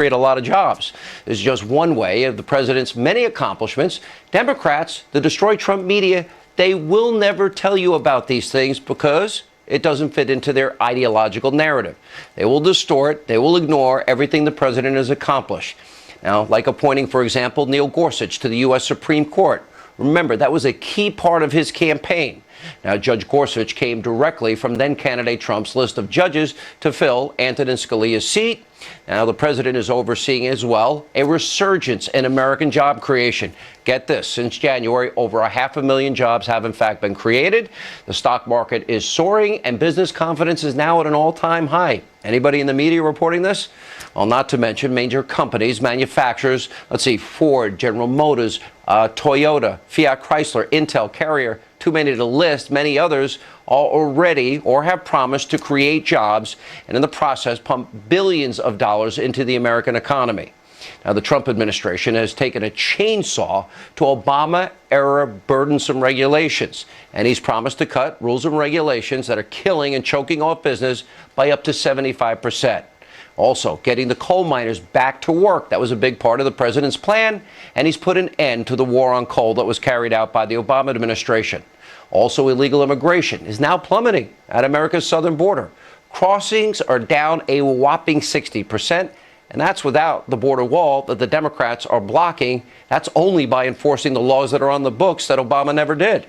create a lot of jobs. This is just one way of the president's many accomplishments. Democrats, the destroy Trump media, they will never tell you about these things because it doesn't fit into their ideological narrative. They will distort, they will ignore everything the president has accomplished. Now, like appointing, for example, Neil Gorsuch to the U.S. Supreme Court. Remember, that was a key part of his campaign. Now, Judge Gorsuch came directly from then-candidate Trump's list of judges to fill Antonin Scalia's seat. Now, the president is overseeing as well a resurgence in American job creation. Get this, since January, over 500,000 jobs have in fact been created. The stock market is soaring and business confidence is now at an all-time high. Anybody in the media reporting this? Well, not to mention major companies, manufacturers, let's see, Ford, General Motors, Toyota, Fiat Chrysler, Intel, Carrier, too many to list. Many others are already or have promised to create jobs and in the process pump billions of dollars into the American economy. Now, the Trump administration has taken a chainsaw to Obama-era burdensome regulations, and he's promised to cut rules and regulations that are killing and choking off business by up to 75%. Also, getting the coal miners back to work. That was a big part of the president's plan, and he's put an end to the war on coal that was carried out by the Obama administration. Also, illegal immigration is now plummeting at America's southern border. Crossings are down a whopping 60%, and that's without the border wall that the Democrats are blocking. That's only by enforcing the laws that are on the books that Obama never did.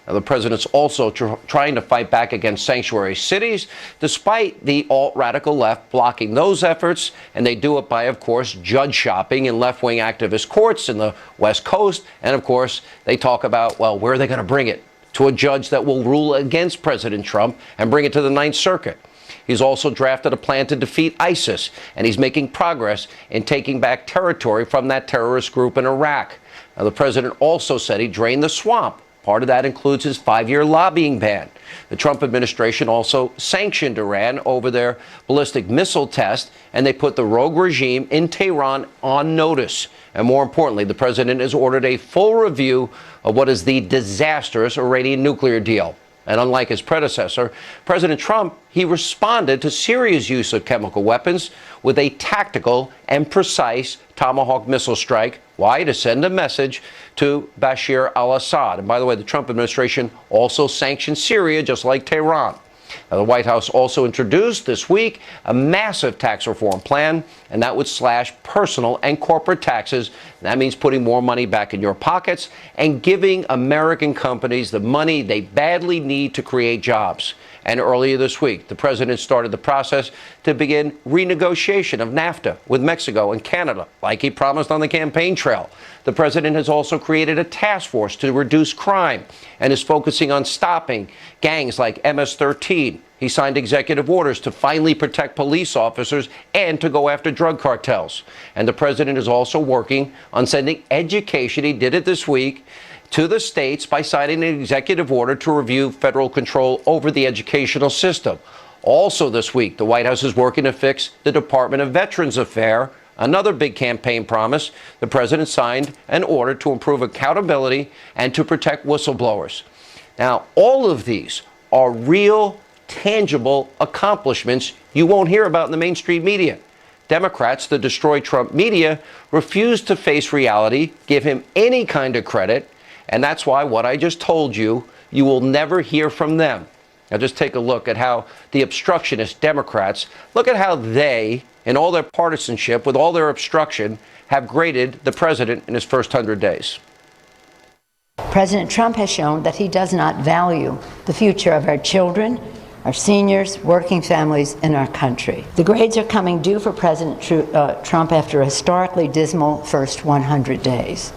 Now, the president's also trying to fight back against sanctuary cities, despite the alt-radical left blocking those efforts. And they do it by, of course, judge shopping in left-wing activist courts in the West Coast. And, of course, they talk about, well, where are they going to bring it? To a judge that will rule against President Trump and bring it to the Ninth Circuit. He's also drafted a plan to defeat ISIS, and he's making progress in taking back territory from that terrorist group in Iraq. Now, the president also said he drained the swamp. Part of that includes his 5-year lobbying ban. The Trump administration also sanctioned Iran over their ballistic missile test, and they put the rogue regime in Tehran on notice. And more importantly, the president has ordered a full review of what is the disastrous Iranian nuclear deal. And unlike his predecessor, President Trump, he responded to Syria's use of chemical weapons with a tactical and precise Tomahawk missile strike. Why? To send a message to Bashar al-Assad. And by the way, the Trump administration also sanctioned Syria, just like Tehran. Now, the White House also introduced this week a massive tax reform plan, and that would slash personal and corporate taxes. That means putting more money back in your pockets and giving American companies the money they badly need to create jobs. And earlier this week, the president started the process to begin renegotiation of NAFTA with Mexico and Canada, like he promised on the campaign trail. The president has also created a task force to reduce crime and is focusing on stopping gangs like MS-13. He signed executive orders to finally protect police officers and to go after drug cartels. And the president is also working on sending education, he did it this week, to the states by signing an executive order to review federal control over the educational system. Also this week, the White House is working to fix the Department of Veterans Affairs. Another big campaign promise. The president signed an order to improve accountability and to protect whistleblowers. Now, all of these are real, tangible accomplishments you won't hear about in the mainstream media. Democrats, the destroy Trump media, refuse to face reality, give him any kind of credit, and that's why what I just told you, you will never hear from them. Now just take a look at how the obstructionist Democrats, look at how they, in all their partisanship, with all their obstruction, have graded the president in his first 100 days. President Trump has shown that he does not value the future of our children, our seniors, working families in our country. The grades are coming due for President Trump after a historically dismal first 100 days.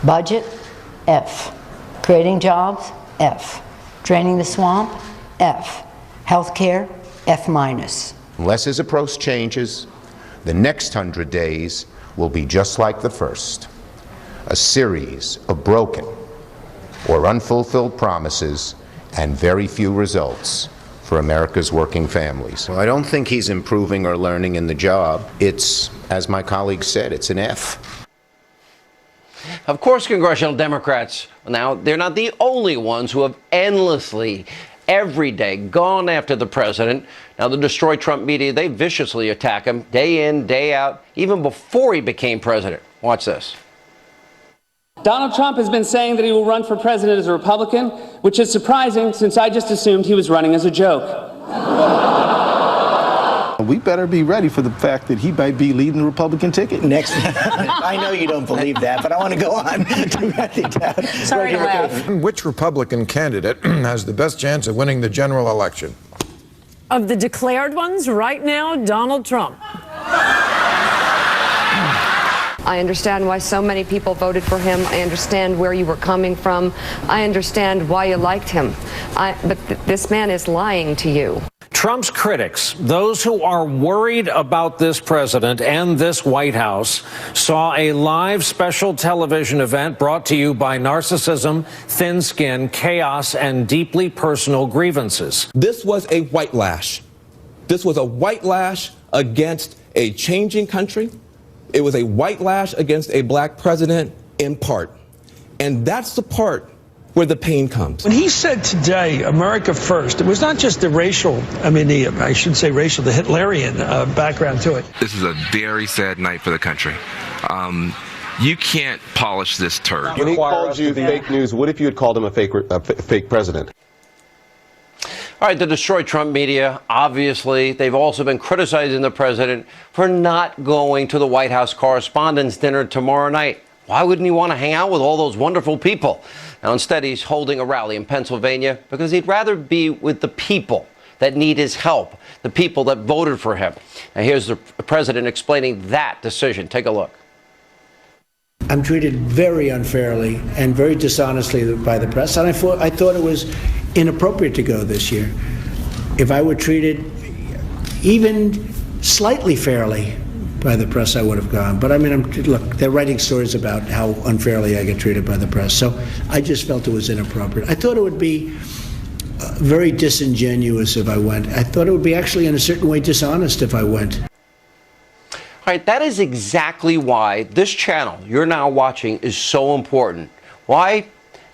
Budget, F. Creating jobs, F. Draining the swamp, F. Healthcare, F-. Unless his approach changes, the next 100 days will be just like the first. A series of broken or unfulfilled promises and very few results for America's working families. Well, I don't think he's improving or learning in the job. It's, as my colleague said, it's an F. Of course, congressional Democrats, now, they're not the only ones who have endlessly every day, gone after the president. Now, the Destroy Trump media, they viciously attack him day in, day out, even before he became president. Watch this. Donald Trump has been saying that he will run for president as a Republican, which is surprising since I just assumed he was running as a joke. We better be ready for the fact that he might be leading the Republican ticket. Next, I know you don't believe that, but I want to go on. Sorry to laugh. Which Republican candidate has the best chance of winning the general election? Of the declared ones, right now, Donald Trump. I understand why so many people voted for him. I understand where you were coming from. I understand why you liked him. But this man is lying to you. Trump's critics, those who are worried about this president and this White House, saw a live special television event brought to you by narcissism, thin skin, chaos, and deeply personal grievances. This was a white lash. This was a white lash against a changing country. It was a white lash against a black president in part. And that's the part where the pain comes. When he said today, America first, it was not just the racial, the Hitlerian background to it. This is a very sad night for the country. You can't polish this turd. When he called you fake news, what if you had called him a fake president? All right, the Destroy Trump media, obviously, they've also been criticizing the president for not going to the White House Correspondents' Dinner tomorrow night. Why wouldn't he want to hang out with all those wonderful people? Now, instead, he's holding a rally in Pennsylvania because he'd rather be with the people that need his help, the people that voted for him. Now, here's the president explaining that decision. Take a look. I'm treated very unfairly and very dishonestly by the press, and I thought it was inappropriate to go this year. If I were treated even slightly fairly by the press, I would have gone. But I mean, look, they're writing stories about how unfairly I get treated by the press, so I just felt it was inappropriate. I thought it would be very disingenuous if I went. I thought it would be actually in a certain way dishonest if I went. All right, that is exactly why this channel you're now watching is so important. Why?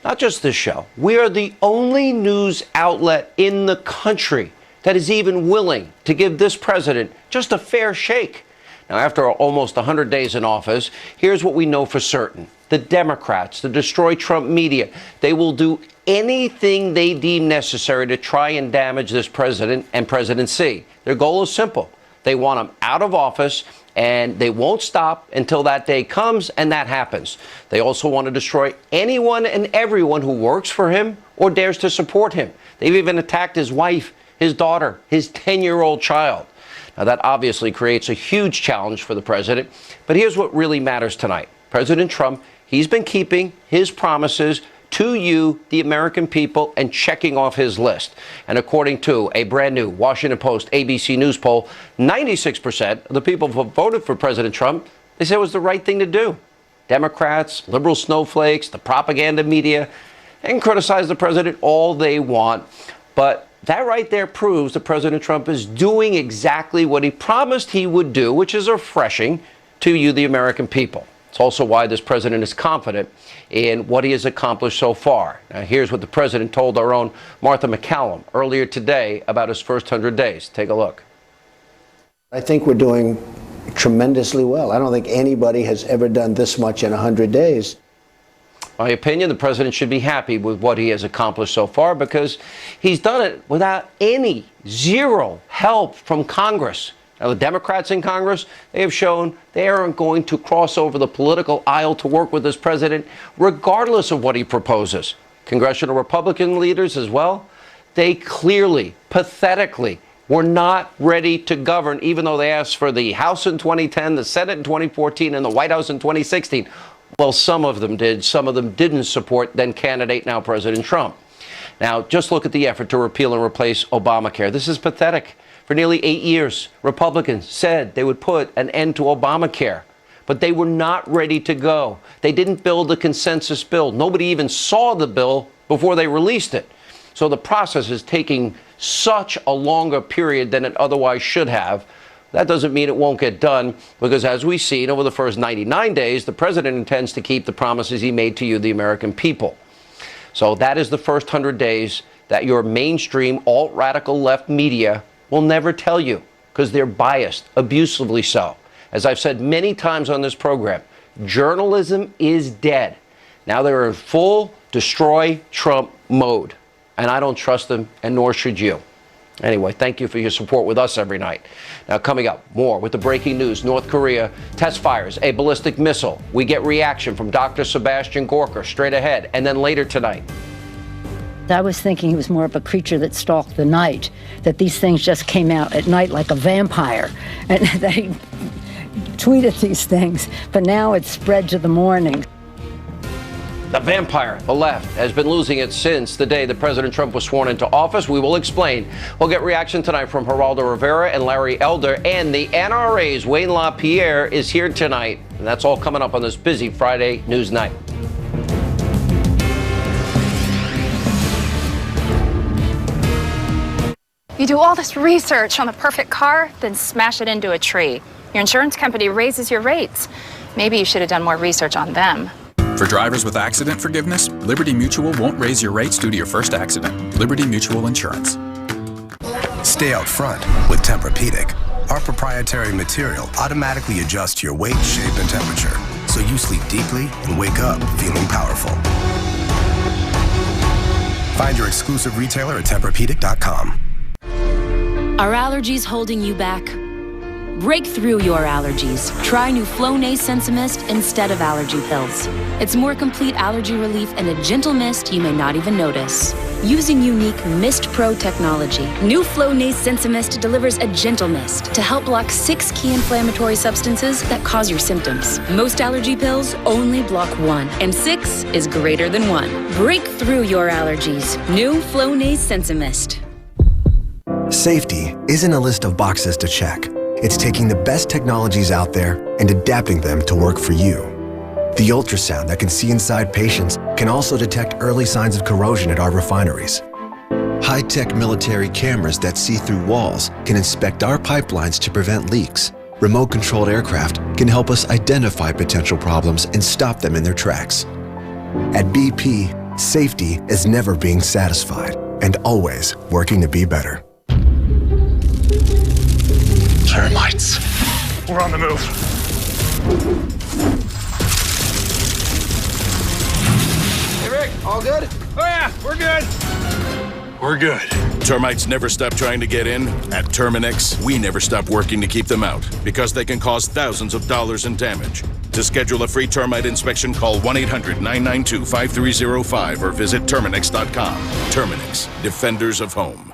Not just this show. We are the only news outlet in the country that is even willing to give this president just a fair shake. Now, after almost 100 days in office, here's what we know for certain. The Democrats, the Destroy Trump media, they will do anything they deem necessary to try and damage this president and presidency. Their goal is simple. They want him out of office, and they won't stop until that day comes, and that happens. They also want to destroy anyone and everyone who works for him or dares to support him. They've even attacked his wife, his daughter, his 10-year-old child. Now, that obviously creates a huge challenge for the president, but here's what really matters tonight. President Trump, he's been keeping his promises to you, the American people, and checking off his list. And according to a brand new Washington Post ABC News poll, 96% of the people who voted for President Trump, they said it was the right thing to do. Democrats, liberal snowflakes, the propaganda media, they can criticize the president all they want. But that right there proves that President Trump is doing exactly what he promised he would do, which is refreshing to you, the American people. It's also why this president is confident in what he has accomplished so far. Now, here's what the president told our own Martha McCallum earlier today about his first 100 days. Take a look. I think we're doing tremendously well. I don't think anybody has ever done this much in 100 days. In my opinion, the president should be happy with what he has accomplished so far because he's done it without zero help from Congress. Now, the Democrats in Congress, they have shown they aren't going to cross over the political aisle to work with this president, regardless of what he proposes. Congressional Republican leaders as well, they clearly, pathetically, were not ready to govern, even though they asked for the House in 2010, the Senate in 2014, and the White House in 2016. Well, some of them did. Some of them didn't support then candidate, now President Trump. Now, just look at the effort to repeal and replace Obamacare. This is pathetic. For nearly 8 years, Republicans said they would put an end to Obamacare, but they were not ready to go. They didn't build a consensus bill. Nobody even saw the bill before they released it. So the process is taking such a longer period than it otherwise should have. That doesn't mean it won't get done, because as we've seen over the first 99 days, the president intends to keep the promises he made to you, the American people. So that is the first 100 days that your mainstream alt-radical left media will never tell you because they're biased, abusively so. As I've said many times on this program, journalism is dead. Now they're in full destroy Trump mode, and I don't trust them, and nor should you. Anyway, thank you for your support with us every night. Now, coming up, more with the breaking news. North Korea test fires a ballistic missile. We get reaction from Dr. Sebastian Gorka straight ahead, and then later tonight. I was thinking he was more of a creature that stalked the night, that these things just came out at night like a vampire, and they tweeted these things, but now it's spread to the morning. The vampire, the left, has been losing it since the day that President Trump was sworn into office. We will explain. We'll get reaction tonight from Geraldo Rivera and Larry Elder, and the NRA's Wayne LaPierre is here tonight. And that's all coming up on this busy Friday news night. You do all this research on the perfect car, then smash it into a tree. Your insurance company raises your rates. Maybe you should have done more research on them. For drivers with accident forgiveness, Liberty Mutual won't raise your rates due to your first accident. Liberty Mutual Insurance. Stay out front with Tempur-Pedic. Our proprietary material automatically adjusts your weight, shape, and temperature, so you sleep deeply and wake up feeling powerful. Find your exclusive retailer at Tempur-Pedic.com. Are allergies holding you back? Break through your allergies. Try new Flonase Sensimist instead of allergy pills. It's more complete allergy relief and a gentle mist you may not even notice. Using unique Mist Pro technology, new Flonase Sensimist delivers a gentle mist to help block 6 key inflammatory substances that cause your symptoms. Most allergy pills only block 1, and 6 is greater than 1. Break through your allergies. New Flonase Sensimist. Safety isn't a list of boxes to check. It's taking the best technologies out there and adapting them to work for you. The ultrasound that can see inside patients can also detect early signs of corrosion at our refineries. High-tech military cameras that see through walls can inspect our pipelines to prevent leaks. Remote-controlled aircraft can help us identify potential problems and stop them in their tracks. At BP, safety is never being satisfied and always working to be better. Termites. We're on the move. Hey, Rick, all good? Oh, yeah, we're good. We're good. Termites never stop trying to get in. At Terminix, we never stop working to keep them out because they can cause thousands of dollars in damage. To schedule a free termite inspection, call 1-800-992-5305 or visit Terminix.com. Terminix, defenders of home.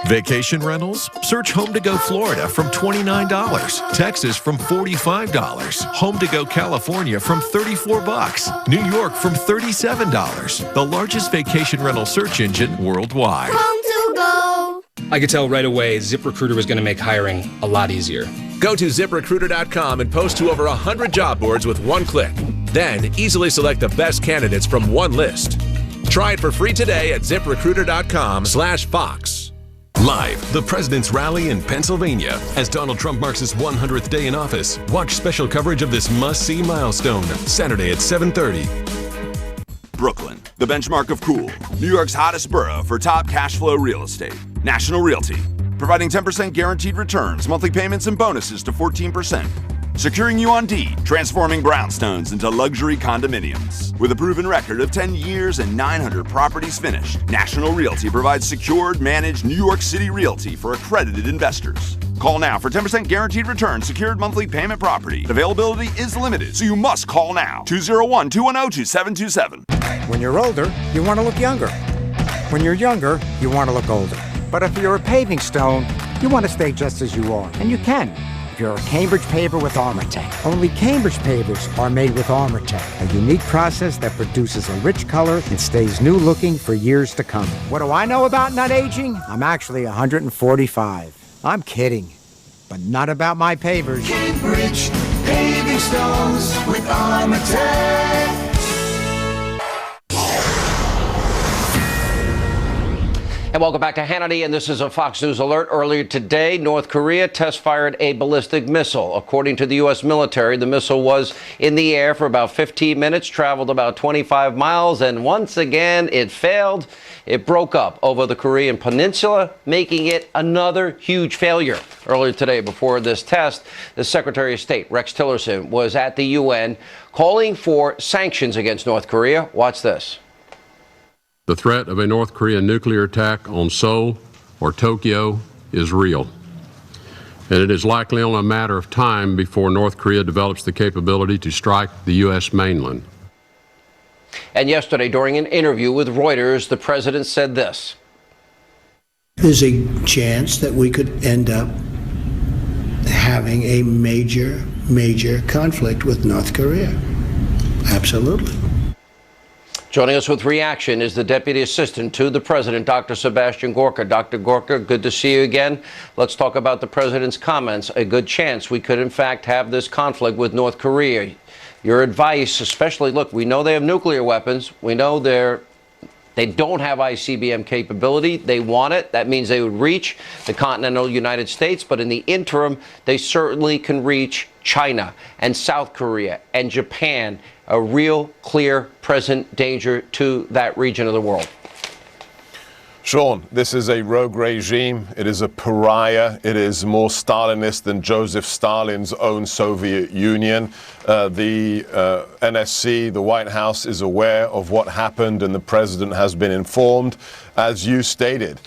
Vacation rentals? Search Home to Go Florida from $29, Texas from $45, Home to Go California from $34, New York from $37. The largest vacation rental search engine worldwide. Home to Go. I could tell right away ZipRecruiter was going to make hiring a lot easier. Go to ZipRecruiter.com and post to over 100 job boards with one click. Then easily select the best candidates from one list. Try it for free today at ZipRecruiter.com/Fox. Live, the President's Rally in Pennsylvania. As Donald Trump marks his 100th day in office, watch special coverage of this must-see milestone, Saturday at 7:30. Brooklyn, the benchmark of cool. New York's hottest borough for top cash flow real estate. National Realty, providing 10% guaranteed returns, monthly payments, and bonuses to 14%. Securing you on deed, transforming brownstones into luxury condominiums. With a proven record of 10 years and 900 properties finished, National Realty provides secured, managed New York City realty for accredited investors. Call now for 10% guaranteed return, secured monthly payment property. Availability is limited, so you must call now. 201-210-2727. When you're older, you want to look younger. When you're younger, you want to look older. But if you're a paving stone, you want to stay just as you are. And you can. If you're a Cambridge paver with Armortech. Only Cambridge pavers are made with Armortech, a unique process that produces a rich color and stays new looking for years to come. What do I know about not aging? I'm actually 145. I'm kidding, but not about my pavers. Cambridge paving stones with Armortech. And welcome back to Hannity, and this is a Fox News alert. Earlier today, North Korea test-fired a ballistic missile. According to the U.S. military, the missile was in the air for about 15 minutes, traveled about 25 miles, and once again, it failed. It broke up over the Korean peninsula, making it another huge failure. Earlier today, before this test, the Secretary of State, Rex Tillerson, was at the UN calling for sanctions against North Korea. Watch this. The threat of a North Korean nuclear attack on Seoul or Tokyo is real, and it is likely only a matter of time before North Korea develops the capability to strike the U.S. mainland. And yesterday, during an interview with Reuters, the president said this. There's a chance that we could end up having a major conflict with North Korea. Absolutely. Joining us with reaction is the Deputy Assistant to the President, Dr. Sebastian Gorka. Dr. Gorka, good to see you again. Let's talk about the President's comments. A good chance we could, in fact, have this conflict with North Korea. Your advice, especially, look, we know they have nuclear weapons. We know they don't have ICBM capability. They want it. That means they would reach the continental United States. But in the interim, they certainly can reach China and South Korea and Japan, a real, clear, present danger to that region of the world. Sean, this is a rogue regime. It is a pariah. It is more Stalinist than Joseph Stalin's own Soviet Union. The NSC, the White House, is aware of what happened, and the president has been informed. As you stated,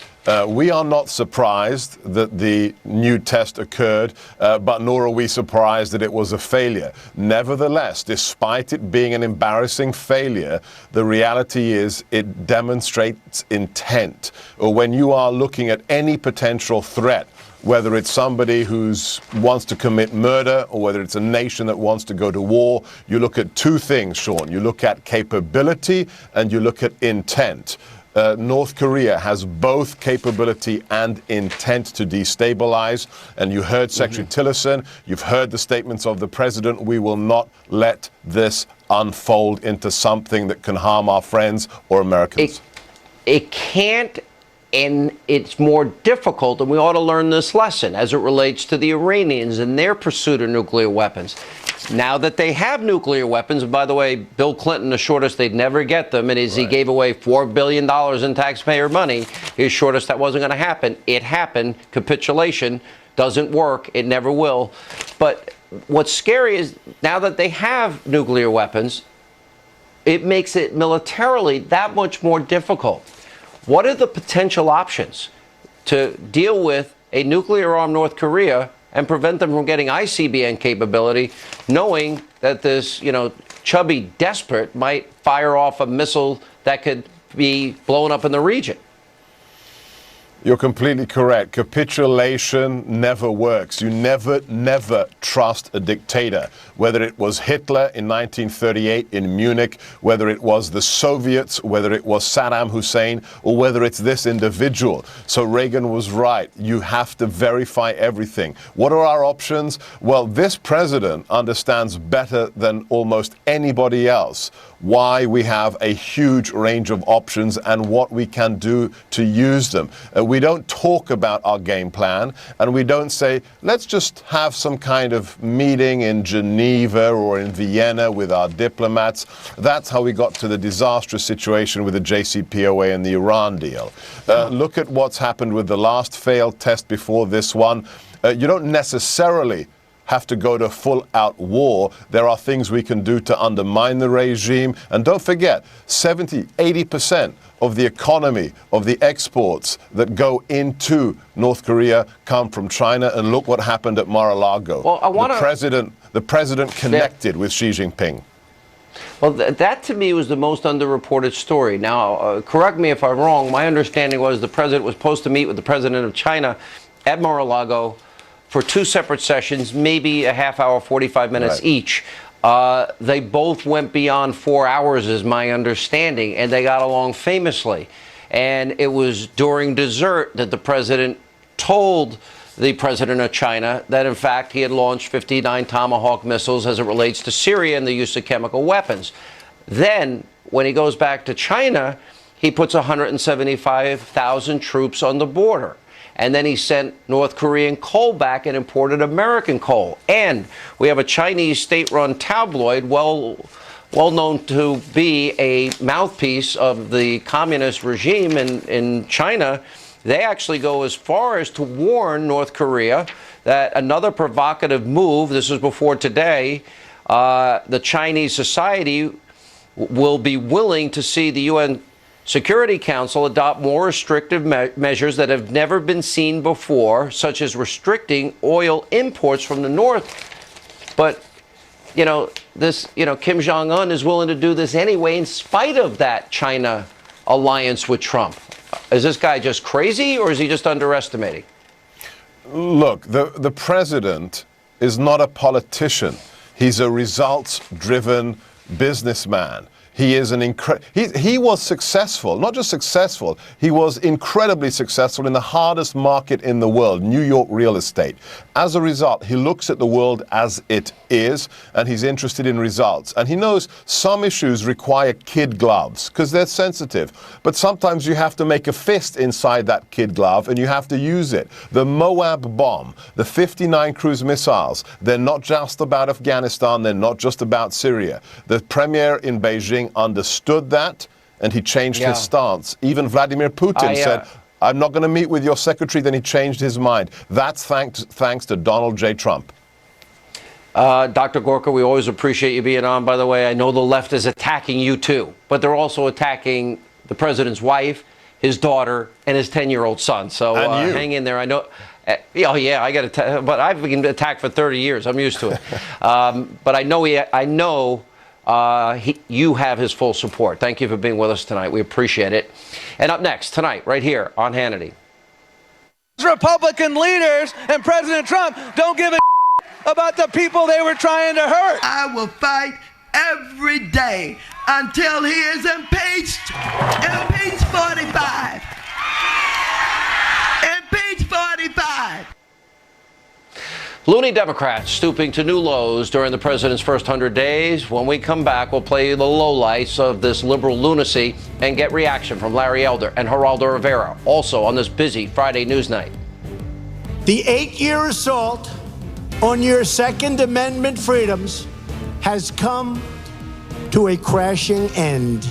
we are not surprised that the new test occurred, but nor are we surprised that it was a failure. Nevertheless, despite it being an embarrassing failure, the reality is it demonstrates intent. When you are looking at any potential threat, whether it's somebody who wants to commit murder or whether it's a nation that wants to go to war, you look at two things, Sean. You look at capability and you look at intent. North Korea has both capability and intent to destabilize. And you heard Secretary Tillerson, you've heard the statements of the president. We will not let this unfold into something that can harm our friends or Americans. It can't, and it's more difficult, and we ought to learn this lesson as it relates to the Iranians and their pursuit of nuclear weapons. Now that they have nuclear weapons, and by the way, Bill Clinton assured us they'd never get them, and as he gave away $4 billion in taxpayer money, he assured us that wasn't going to happen. It happened. Capitulation doesn't work. It never will. But what's scary is now that they have nuclear weapons, it makes it militarily that much more difficult. What are the potential options to deal with a nuclear-armed North Korea and prevent them from getting ICBM capability, knowing that this, chubby despot might fire off a missile that could be blown up in the region? You're completely correct. Capitulation never works. You never trust a dictator, whether it was Hitler in 1938 in Munich, whether it was the Soviets, whether it was Saddam Hussein, or whether it's this individual. So Reagan was right. You have to verify everything. What are our options? Well, this president understands better than almost anybody else why we have a huge range of options and what we can do to use them. We don't talk about our game plan, and we don't say, let's just have some kind of meeting in Geneva or in Vienna with our diplomats. That's how we got to the disastrous situation with the JCPOA and the Iran deal. Look at what's happened with the last failed test before this one. You don't necessarily have to go to full-out war. There are things we can do to undermine the regime. And don't forget, 80% of the economy, of the exports that go into North Korea come from China. And look what happened at Mar-a-Lago. Well, the president connected with Xi Jinping. Well, that to me was the most underreported story. Now, correct me if I'm wrong. My understanding was the president was supposed to meet with the president of China at Mar-a-Lago for two separate sessions, maybe a half hour, 45 minutes each. They both went beyond 4 hours, is my understanding, and they got along famously. And it was during dessert that the president told the president of China that, in fact, he had launched 59 Tomahawk missiles as it relates to Syria and the use of chemical weapons. Then, when he goes back to China, he puts 175,000 troops on the border. And then he sent North Korean coal back and imported American coal. And we have a Chinese state-run tabloid, well known to be a mouthpiece of the communist regime in China. They actually go as far as to warn North Korea that another provocative move, this was before today, the Chinese society will be willing to see the UN Security Council adopt more restrictive measures that have never been seen before, such as restricting oil imports from the North. But, Kim Jong-un is willing to do this anyway in spite of that China alliance with Trump. Is this guy just crazy, or is he just underestimating? Look, the president is not a politician. He's a results-driven businessman. He is he was successful, not just successful, he was incredibly successful in the hardest market in the world, New York real estate. As a result, he looks at the world as it is, and he's interested in results. And he knows some issues require kid gloves because they're sensitive. But sometimes you have to make a fist inside that kid glove and you have to use it. The Moab bomb, the 59 cruise missiles, they're not just about Afghanistan, they're not just about Syria. The premier in Beijing understood that, and he changed his stance. Even Vladimir Putin said, I'm not going to meet with your secretary, then he changed his mind. That's thanks to Donald J. Trump. Dr. Gorka, we always appreciate you being on, by the way. I know the left is attacking you too, but they're also attacking the president's wife, his daughter, and his 10-year-old son. So hang in there. I know. Oh yeah, I got attacked, but I've been attacked for 30 years. I'm used to it. But I know you have his full support. Thank you for being with us tonight. We appreciate it. And up next tonight, right here on Hannity. Republican leaders and President Trump don't give a about the people they were trying to hurt. I will fight every day until he is impeached. Impeach 45. Impeach 45. Loony Democrats stooping to new lows during the president's first 100 days. When we come back, we'll play you the lowlights of this liberal lunacy and get reaction from Larry Elder and Geraldo Rivera, also on this busy Friday news night. The 8-year assault on your Second Amendment freedoms has come to a crashing end.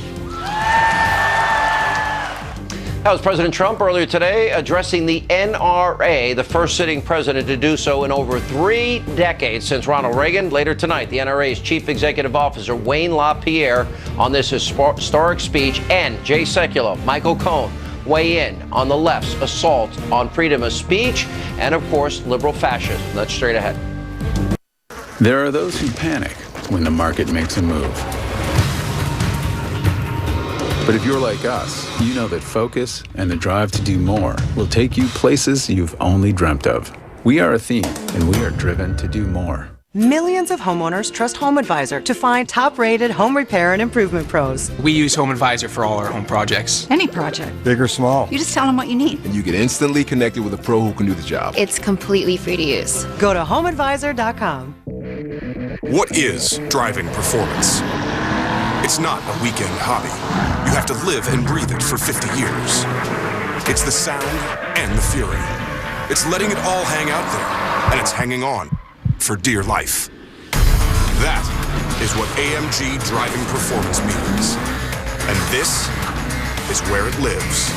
That was President Trump earlier today addressing the NRA, the first sitting president to do so in over 3 decades since Ronald Reagan. Later tonight, the NRA's chief executive officer, Wayne LaPierre, on this historic speech, and Jay Sekulow, Michael Cohen, weigh in on the left's assault on freedom of speech and, of course, liberal fascism. That's straight ahead. There are those who panic when the market makes a move. But if you're like us, you know that focus and the drive to do more will take you places you've only dreamt of. We are Athene, and we are driven to do more. Millions of homeowners trust HomeAdvisor to find top-rated home repair and improvement pros. We use HomeAdvisor for all our home projects. Any project. Big or small. You just tell them what you need. And you get instantly connected with a pro who can do the job. It's completely free to use. Go to HomeAdvisor.com. What is driving performance? It's not a weekend hobby. You have to live and breathe it for 50 years. It's the sound and the fury. It's letting it all hang out there, and it's hanging on for dear life. That is what AMG driving performance means. And this is where it lives.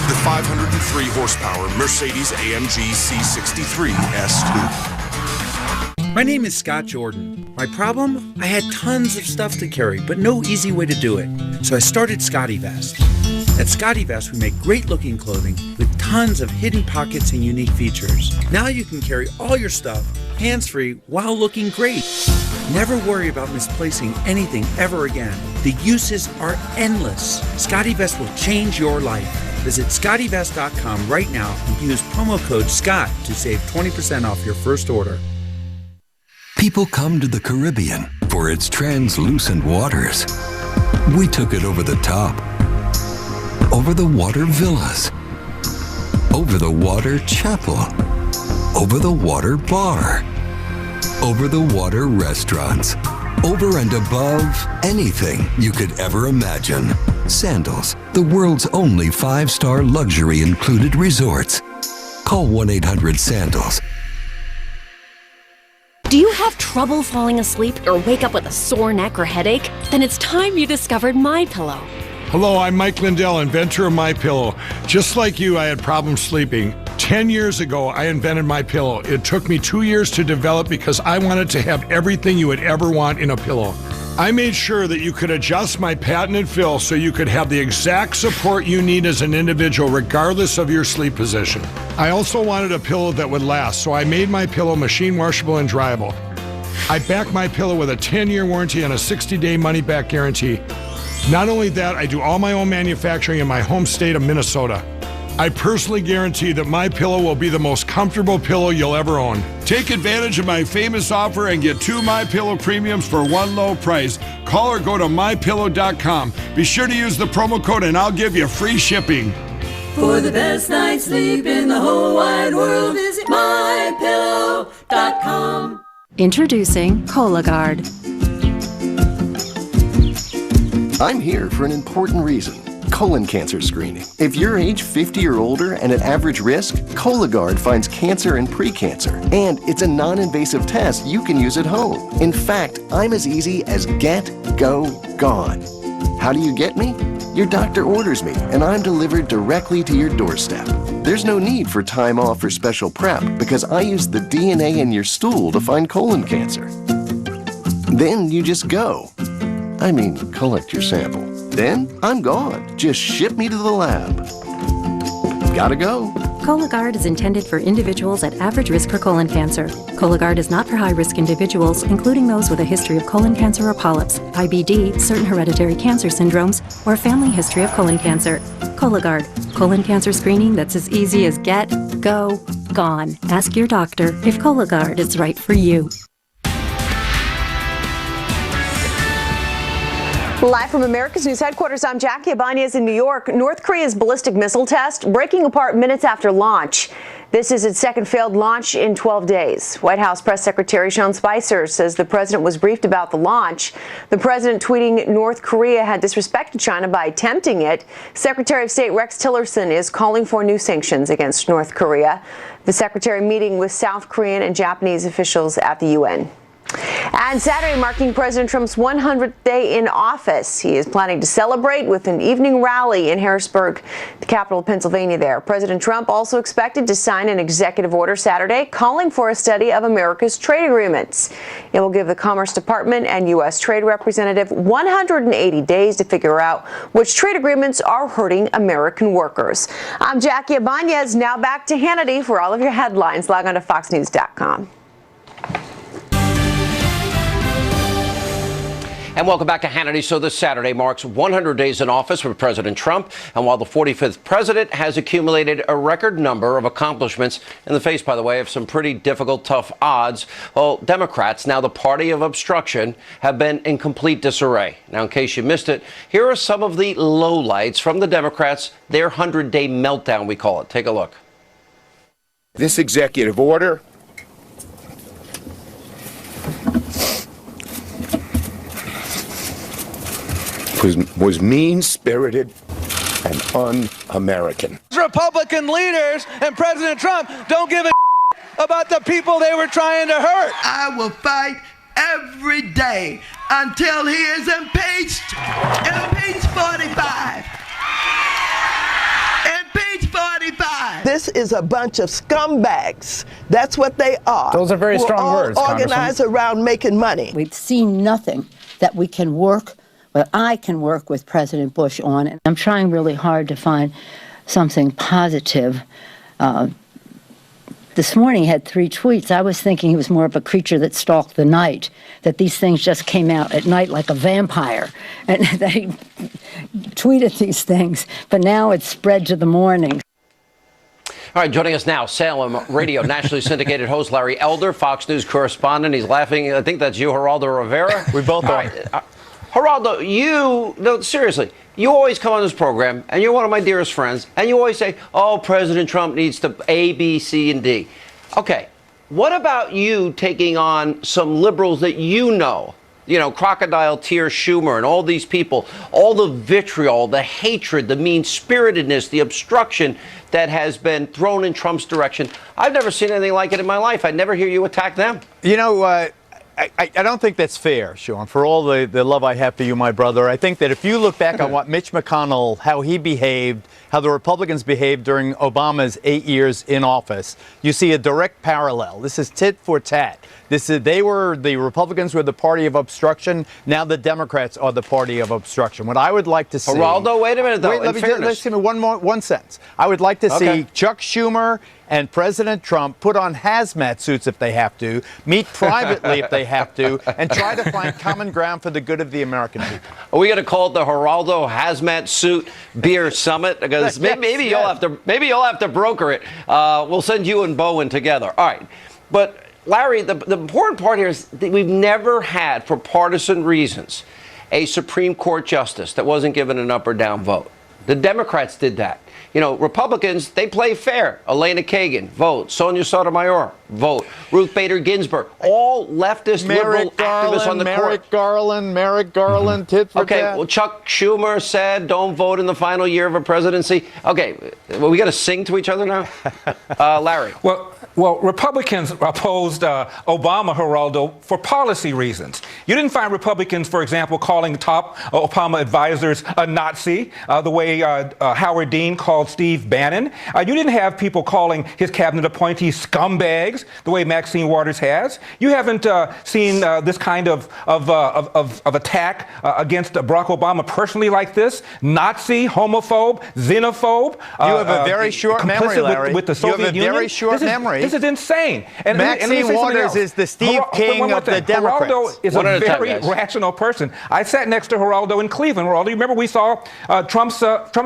The 503 horsepower Mercedes-AMG C63 S2. My name is Scott Jordan. My problem? I had tons of stuff to carry, but no easy way to do it. So I started Scotty Vest. At Scotty Vest, we make great-looking clothing with tons of hidden pockets and unique features. Now you can carry all your stuff hands-free while looking great. Never worry about misplacing anything ever again. The uses are endless. Scotty Vest will change your life. Visit ScottyVest.com right now and use promo code SCOTT to save 20% off your first order. People come to the Caribbean for its translucent waters. We took it over the top. Over the water villas. Over the water chapel. Over the water bar. Over the water restaurants. over and above anything you could ever imagine. Sandals, the world's only 5-star luxury included resorts. Call 1-800-SANDALS. Do you have trouble falling asleep or wake up with a sore neck or headache? Then it's time you discovered MyPillow. Hello, I'm Mike Lindell, inventor of MyPillow. Just like you, I had problems sleeping. 10 years ago, I invented MyPillow. It took me 2 years to develop because I wanted to have everything you would ever want in a pillow. I made sure that you could adjust my patented fill so you could have the exact support you need as an individual regardless of your sleep position. I also wanted a pillow that would last, so I made MyPillow machine washable and dryable. I back MyPillow with a 10-year warranty and a 60-day money-back guarantee. Not only that, I do all my own manufacturing in my home state of Minnesota. I personally guarantee that MyPillow will be the most comfortable pillow you'll ever own. Take advantage of my famous offer and get 2 MyPillow premiums for one low price. Call or go to MyPillow.com. Be sure to use the promo code and I'll give you free shipping. For the best night's sleep in the whole wide world, visit MyPillow.com. Introducing Cologuard. I'm here for an important reason. Colon cancer screening. If you're age 50 or older and at average risk, Cologuard finds cancer and precancer. And it's a non-invasive test you can use at home. In fact, I'm as easy as get, go, gone. How do you get me? Your doctor orders me, and I'm delivered directly to your doorstep. There's no need for time off or special prep because I use the DNA in your stool to find colon cancer. Then you just go. I mean, collect your sample. Then I'm gone. Just ship me to the lab. Gotta go. Cologuard is intended for individuals at average risk for colon cancer. Cologuard is not for high-risk individuals, including those with a history of colon cancer or polyps, IBD, certain hereditary cancer syndromes, or a family history of colon cancer. Cologuard, colon cancer screening that's as easy as get, go, gone. Ask your doctor if Cologuard is right for you. Live from America's News headquarters, I'm Jackie Ibanez in New York. North Korea's ballistic missile test breaking apart minutes after launch. This is its second failed launch in 12 days. White House Press Secretary Sean Spicer says the president was briefed about the launch. The president tweeting North Korea had disrespected China by attempting it. Secretary of State Rex Tillerson is calling for new sanctions against North Korea. The secretary meeting with South Korean and Japanese officials at the UN. And Saturday marking President Trump's 100th day in office. He is planning to celebrate with an evening rally in Harrisburg, the capital of Pennsylvania there. President Trump also expected to sign an executive order Saturday calling for a study of America's trade agreements. It will give the Commerce Department and U.S. Trade Representative 180 days to figure out which trade agreements are hurting American workers. I'm Jackie Ibanez. Now back to Hannity for all of your headlines. Log on to foxnews.com. And welcome back to Hannity. So this Saturday marks 100 days in office for President Trump. And while the 45th president has accumulated a record number of accomplishments in the face, by the way, of some pretty difficult, tough odds, well, Democrats, now the party of obstruction, have been in complete disarray. Now, in case you missed it, here are some of the lowlights from the Democrats, their 100-day meltdown, we call it. Take a look. This executive order was mean-spirited and un-American. Republican leaders and President Trump don't give a about the people they were trying to hurt. I will fight every day until he is impeached. Impeach 45. Impeach 45. This is a bunch of scumbags. That's what they are. Those are very strong words, organized around making money. We've seen nothing that we can work, that I can work with President Bush on. And I'm trying really hard to find something positive. This morning he had 3 tweets. I was thinking he was more of a creature that stalked the night, that these things just came out at night like a vampire, and that he tweeted these things. But now it's spread to the morning. All right, joining us now, Salem Radio nationally syndicated host Larry Elder, Fox News correspondent. He's laughing. I think that's you, Geraldo Rivera. We both are. Right. Geraldo, no, seriously, you always come on this program, and you're one of my dearest friends, and you always say, oh, President Trump needs to A, B, C, and D. Okay, what about you taking on some liberals that you know Crocodile Tear Schumer and all these people, all the vitriol, the hatred, the mean-spiritedness, the obstruction that has been thrown in Trump's direction. I've never seen anything like it in my life. I never hear you attack them. I don't think that's fair, Sean, for all the love I have for you, my brother. I think that if you look back on what Mitch McConnell, how he behaved, how the Republicans behaved during Obama's 8 years in office, you see a direct parallel. This is tit for tat. The Republicans were the party of obstruction. Now the Democrats are the party of obstruction. What I would like to see. Geraldo, wait a minute, though. Let's give me one sentence. I would like to see Chuck Schumer and President Trump put on hazmat suits if they have to, meet privately if they have to, and try to find common ground for the good of the American people. Are we going to call it the Geraldo Hazmat Suit Beer Summit? Because maybe you'll have to broker it. We'll send you and Bowen together. All right, but Larry, the important part here is that we've never had, for partisan reasons, a Supreme Court justice that wasn't given an up or down vote. The Democrats did that. Republicans, they play fair. Elena Kagan, vote. Sonia Sotomayor, vote. Ruth Bader Ginsburg, all leftist liberal activists on the court. Merrick Garland, tit for tat. Okay, well, Chuck Schumer said don't vote in the final year of a presidency. Okay, well, we got to sing to each other now? Larry. Well, Republicans opposed Obama, Geraldo, for policy reasons. You didn't find Republicans, for example, calling top Obama advisors a Nazi, the way Howard Dean called Steve Bannon. You didn't have people calling his cabinet appointees scumbags, the way Maxine Waters has. You haven't seen this kind of attack against Barack Obama personally like this. Nazi, homophobe, xenophobe. You have a very short memory, Larry. With the Soviet you have a Union. very short memory. This is insane. And Maxine Waters is the Steve King of the Democrats. Geraldo is a very rational person. I sat next to Geraldo in Cleveland. Geraldo, you remember we saw Trump's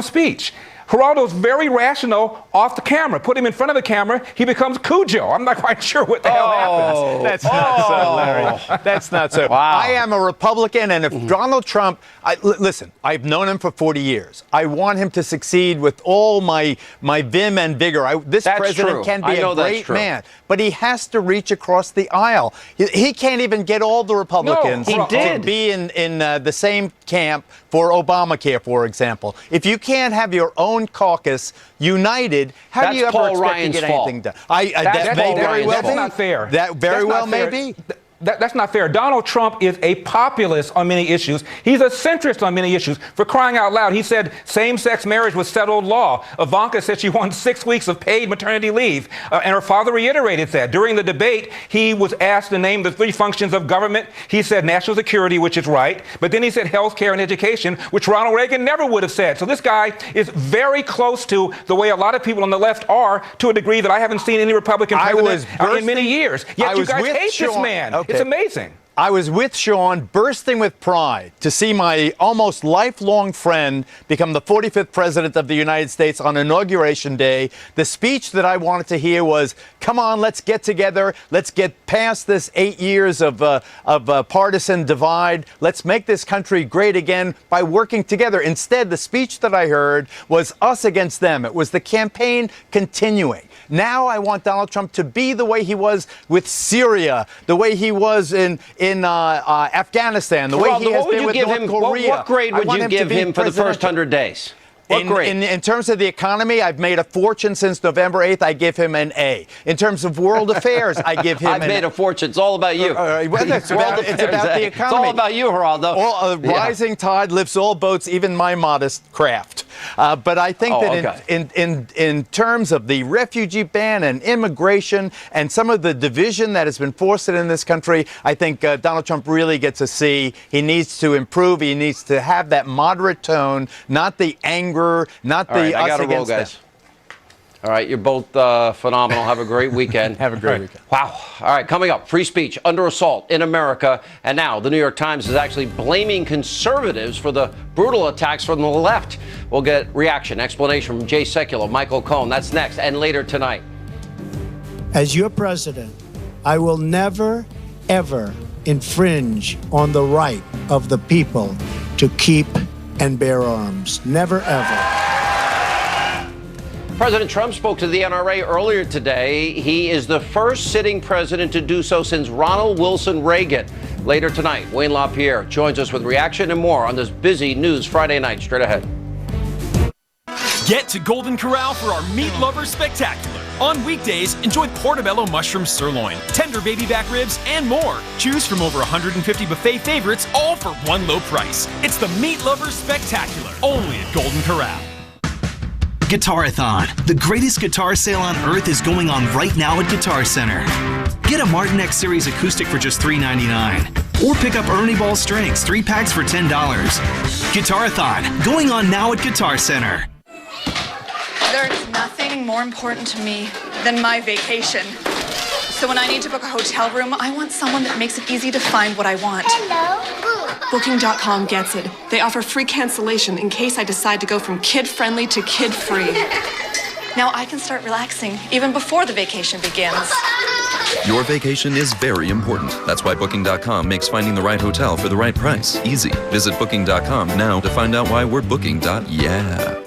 speech. Geraldo's very rational off the camera. Put him in front of the camera, he becomes Cujo. I'm not quite sure what the hell happens. That's not so, Larry. That's not so. Wow. I am a Republican, and if Donald Trump, listen, I've known him for 40 years. I want him to succeed with all my vim and vigor. This president can be a great man, but he has to reach across the aisle. He can't even get all the Republicans to be in the same camp for Obamacare, for example. If you can't have your own caucus united, how do you ever expect to get anything done? That may very well be. That's not fair. That very well may be. That's not fair. Donald Trump is a populist on many issues. He's a centrist on many issues. For crying out loud, he said same-sex marriage was settled law. Ivanka said she won 6 weeks of paid maternity leave, and her father reiterated that. During the debate, he was asked to name the 3 functions of government. He said national security, which is right, but then he said health care and education, which Ronald Reagan never would have said. So this guy is very close to the way a lot of people on the left are, to a degree that I haven't seen any Republican president in many years. Yet you guys hate this man. Okay. It's amazing. I was with Sean, bursting with pride to see my almost lifelong friend become the 45th president of the United States on Inauguration Day. The speech that I wanted to hear was, come on, let's get together. Let's get past this 8 years of partisan divide. Let's make this country great again by working together. Instead, the speech that I heard was us against them. It was the campaign continuing. Now I want Donald Trump to be the way he was with Syria, the way he was in Afghanistan, the way he has been with North Korea. What grade would you give him for the first 100 days? In terms of the economy, I've made a fortune since November 8th. I give him an A. In terms of world affairs, I give him I've made a fortune. It's all about you. It's about the economy. It's all about you, Geraldo. Rising tide lifts all boats, even my modest craft. But I think that in terms of the refugee ban and immigration and some of the division that has been fostered in this country, I think Donald Trump really gets a C. He needs to improve. He needs to have that moderate tone, not the anger, not the us against them. All right, you're both phenomenal. Have a great weekend. Have a great weekend. Wow. All right, coming up, free speech under assault in America. And now the New York Times is actually blaming conservatives for the brutal attacks from the left. We'll get reaction, explanation from Jay Sekulow, Michael Cohen. That's next and later tonight. As your president, I will never, ever infringe on the right of the people to keep and bear arms. Never, ever. President Trump spoke to the NRA earlier today. He is the first sitting president to do so since Ronald Wilson Reagan. Later tonight, Wayne LaPierre joins us with reaction and more on this busy News Friday night. Straight ahead. Get to Golden Corral for our Meat Lovers Spectacular. On weekdays, enjoy portobello mushroom sirloin, tender baby back ribs, and more. Choose from over 150 buffet favorites, all for one low price. It's the Meat Lovers Spectacular, only at Golden Corral. Guitarathon. The greatest guitar sale on earth is going on right now at Guitar Center. Get a Martin X Series acoustic for just $3.99. Or pick up Ernie Ball strings, 3 packs for $10. Guitarathon. Going on now at Guitar Center. There's nothing more important to me than my vacation. So when I need to book a hotel room, I want someone that makes it easy to find what I want. Booking.com gets it. They offer free cancellation in case I decide to go from kid-friendly to kid-free. Now I can start relaxing even before the vacation begins. Your vacation is very important. That's why Booking.com makes finding the right hotel for the right price easy. Visit Booking.com now to find out why we're Booking.yeah.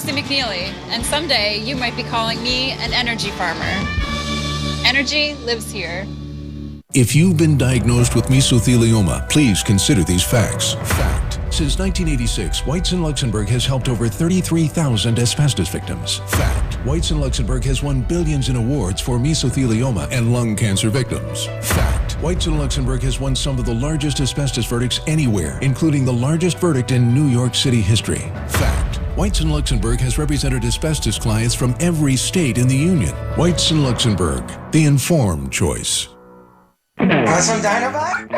McNeely, and someday you might be calling me an energy farmer. Energy lives here. If you've been diagnosed with mesothelioma, please consider these facts. Fact. Since 1986, Whites in Luxembourg has helped over 33,000 asbestos victims. Fact. Whites in Luxembourg has won billions in awards for mesothelioma and lung cancer victims. Fact. Whites in Luxembourg has won some of the largest asbestos verdicts anywhere, including the largest verdict in New York City history. Fact. Whites in Luxembourg has represented asbestos clients from every state in the Union. Whites in Luxembourg, the informed choice. Want some Dynamite?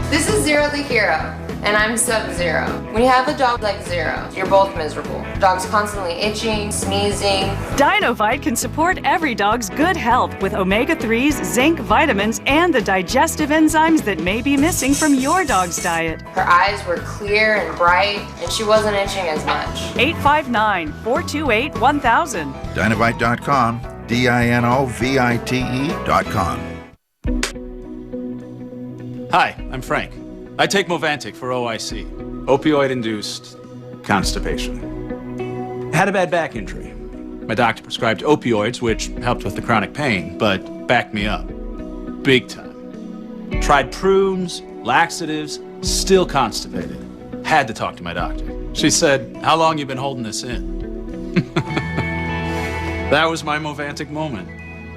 This is Zero the hero, and I'm Sub-Zero. When you have a dog like Zero, you're both miserable. Dog's constantly itching, sneezing. Dinovite can support every dog's good health with omega-3s, zinc, vitamins, and the digestive enzymes that may be missing from your dog's diet. Her eyes were clear and bright, and she wasn't itching as much. 859-428-1000. Dinovite.com, DINOVITE.com. Hi, I'm Frank. I take Movantik for OIC, opioid-induced constipation. I had a bad back injury. My doctor prescribed opioids, which helped with the chronic pain, but backed me up. Big time. Tried prunes, laxatives, still constipated. Had to talk to my doctor. She said, "How long you been holding this in?" That was my Movantik moment.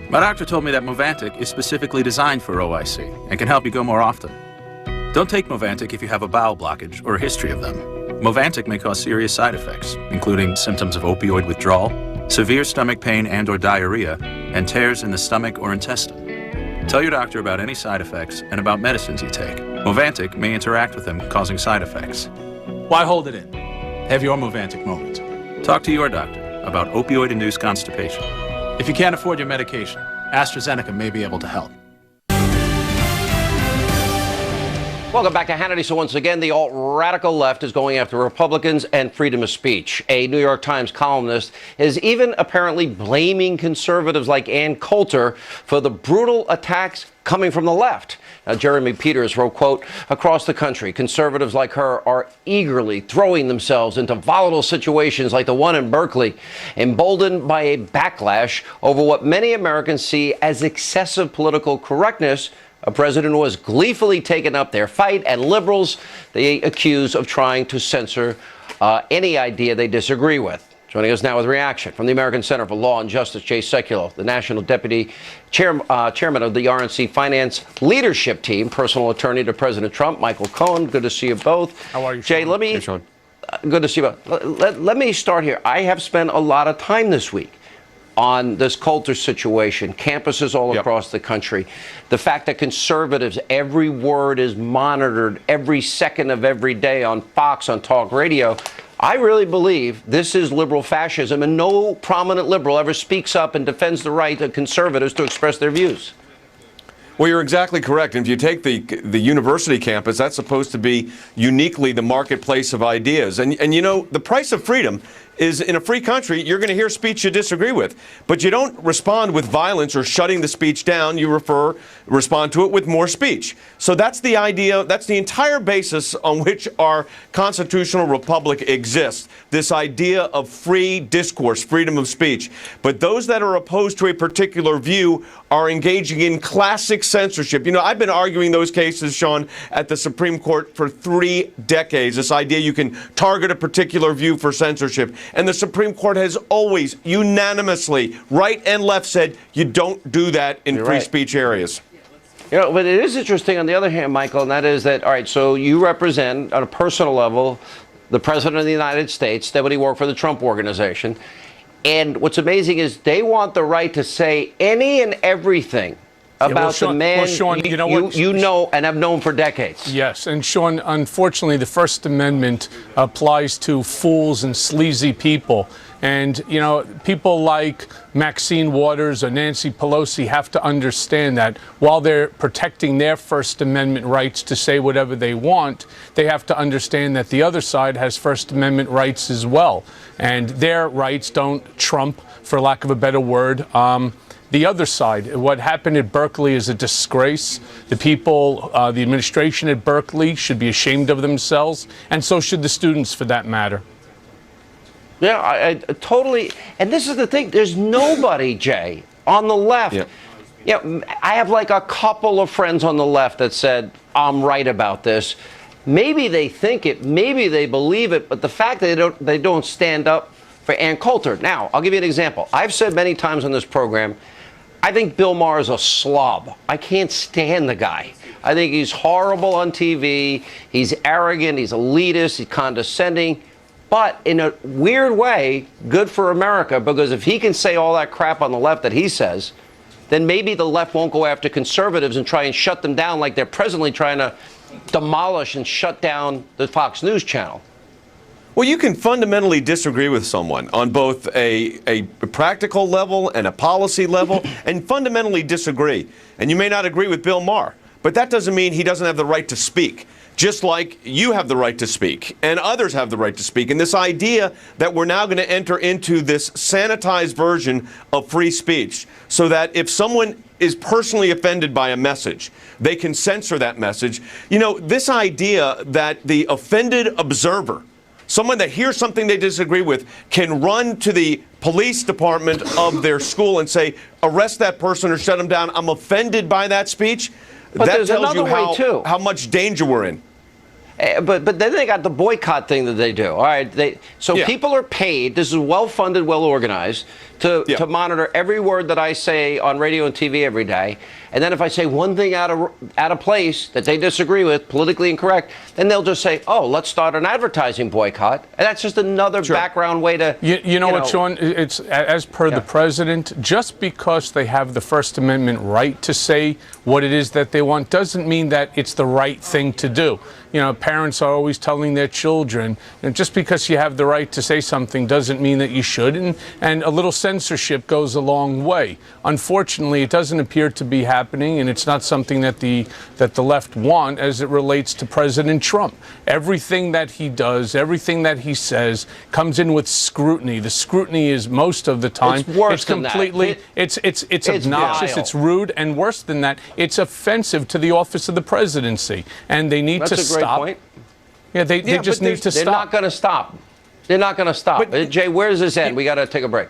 My doctor told me that Movantik is specifically designed for OIC and can help you go more often. Don't take Movantik if you have a bowel blockage or a history of them. Movantik may cause serious side effects, including symptoms of opioid withdrawal, severe stomach pain and/or diarrhea, and tears in the stomach or intestine. Tell your doctor about any side effects and about medicines you take. Movantik may interact with them, causing side effects. Why hold it in? Have your Movantik moment. Talk to your doctor about opioid-induced constipation. If you can't afford your medication, AstraZeneca may be able to help. Welcome back to Hannity. So once again, the alt-radical left is going after Republicans and freedom of speech. A New York Times columnist is even apparently blaming conservatives like Ann Coulter for the brutal attacks coming from the left. Now, Jeremy Peters wrote, quote, "Across the country, conservatives like her are eagerly throwing themselves into volatile situations like the one in Berkeley, emboldened by a backlash over what many Americans see as excessive political correctness. A president who has gleefully taken up their fight, and liberals they accuse of trying to censor any idea they disagree with." Joining us now with reaction from the American Center for Law and Justice, Jay Sekulow, the National Deputy Chairman of the RNC Finance Leadership Team, personal attorney to President Trump, Michael Cohen. Good to see you both. How are you, Jay? Sean? Let me. Hey, Sean. Good to see you both. Let me start here. I have spent a lot of time this week on this Coulter situation, campuses all across the country. The fact that conservatives, every word is monitored every second of every day on Fox, on talk radio. I really believe this is liberal fascism, and no prominent liberal ever speaks up and defends the right of conservatives to express their views. Well, you're exactly correct. And if you take the university campus, that's supposed to be uniquely the marketplace of ideas. And you know, the price of freedom is in a free country, you're going to hear speech you disagree with. But you don't respond with violence or shutting the speech down. You respond to it with more speech. So that's the idea. That's the entire basis on which our constitutional republic exists. This idea of free discourse, freedom of speech. But those that are opposed to a particular view are engaging in classic censorship. You know, I've been arguing those cases, Sean, at the Supreme Court for 3 decades. This idea you can target a particular view for censorship. And the Supreme Court has always unanimously, right and left, said you don't do that in free speech areas. You know, but it is interesting on the other hand, Michael, and that is that, all right, so you represent on a personal level the President of the United States, then when he worked for the Trump Organization. And what's amazing is they want the right to say any and everything about the man Sean, you know and have known for decades. Yes, and Sean, unfortunately, the First Amendment applies to fools and sleazy people. And, you know, people like Maxine Waters or Nancy Pelosi have to understand that while they're protecting their First Amendment rights to say whatever they want, they have to understand that the other side has First Amendment rights as well. And their rights don't trump, for lack of a better word, the other side. What happened at Berkeley is a disgrace. The people, the administration at Berkeley should be ashamed of themselves, and so should the students for that matter. Yeah, I totally. And this is the thing. There's nobody, Jay, on the left. Yeah, I have like a couple of friends on the left that said, I'm right about this. Maybe they think it, maybe they believe it, but the fact that they don't stand up for Ann Coulter. Now, I'll give you an example. I've said many times on this program, I think Bill Maher is a slob. I can't stand the guy. I think he's horrible on TV. He's arrogant. He's elitist. He's condescending. But in a weird way, good for America, because if he can say all that crap on the left that he says, then maybe the left won't go after conservatives and try and shut them down like they're presently trying to demolish and shut down the Fox News channel. Well, you can fundamentally disagree with someone on both a practical level and a policy level, and fundamentally disagree. And you may not agree with Bill Maher, but that doesn't mean he doesn't have the right to speak. Just like you have the right to speak and others have the right to speak. And this idea that we're now going to enter into this sanitized version of free speech so that if someone is personally offended by a message, they can censor that message. You know, this idea that the offended observer, someone that hears something they disagree with, can run to the police department of their school and say, arrest that person or shut them down. I'm offended by that speech. But that there's tells another you way, how much danger we're in. But then they got the boycott thing that they do. All right, people are paid. This is well funded, well organized to monitor every word that I say on radio and TV every day. And then if I say one thing out of place that they disagree with, politically incorrect, then they'll just say, "Oh, let's start an advertising boycott." And that's just another background way to. You know what, Sean? It's as per the president. Just because they have the First Amendment right to say what it is that they want doesn't mean that it's the right thing to do. You know, parents are always telling their children, just because you have the right to say something doesn't mean that you should, and a little censorship goes a long way. Unfortunately, it doesn't appear to be happening, and it's not something that the left want as it relates to President Trump. Everything that he does, everything that he says comes in with scrutiny. The scrutiny is most of the time it's worse than completely that. It's obnoxious, vile. it's rude, and worse than that, it's offensive to the office of the presidency, and they need to stop. Point. Yeah, they just need to stop. They're not going to stop. They're not going to stop. Jay, where does this end? We got to take a break.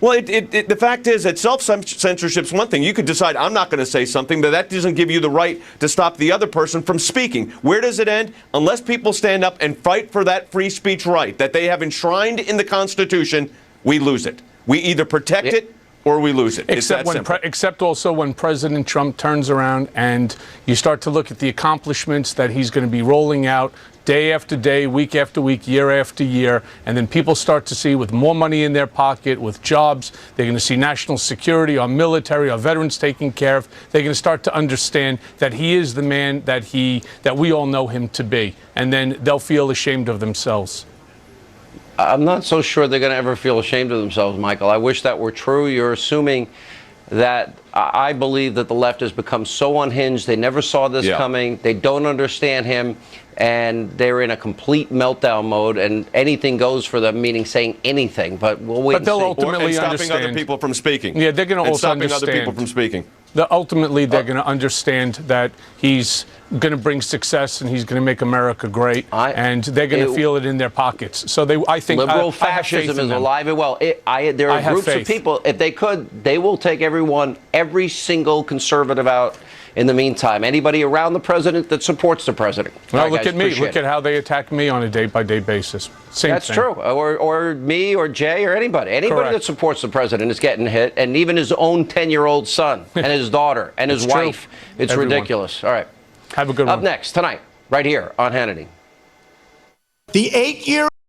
Well, the fact is that self-censorship is one thing. You could decide, I'm not going to say something, but that doesn't give you the right to stop the other person from speaking. Where does it end? Unless people stand up and fight for that free speech right that they have enshrined in the Constitution, we lose it. We either protect it or we lose it. Except also when President Trump turns around and you start to look at the accomplishments that he's going to be rolling out day after day, week after week, year after year, and then people start to see with more money in their pocket, with jobs, they're going to see national security, our military, our veterans taken care of. They're going to start to understand that he is the man that we all know him to be, and then they'll feel ashamed of themselves. I'm not so sure they're going to ever feel ashamed of themselves, Michael. I wish that were true. You're assuming that I believe that the left has become so unhinged. They never saw this coming. They don't understand him, and they're in a complete meltdown mode, and anything goes for them, meaning saying anything. But we'll wait and see. Or stopping other people from speaking. Yeah, they're going to also stopping understand. other people from speaking. Ultimately, they're going to understand that he's going to bring success and he's going to make America great, and they're going to feel it in their pockets. So I think liberal fascism is alive and well. There are groups of people, if they could, they will take every single conservative out. In the meantime, anybody around the president that supports the president. Well, look at me. Look at how they attack me on a day-by-day basis. That's true. Or me or Jay or anybody. Anybody that supports the president is getting hit, and even his own 10-year-old son and his daughter and his wife. It's ridiculous. All right. Have a good one. Up next tonight, right here on Hannity. The 8-year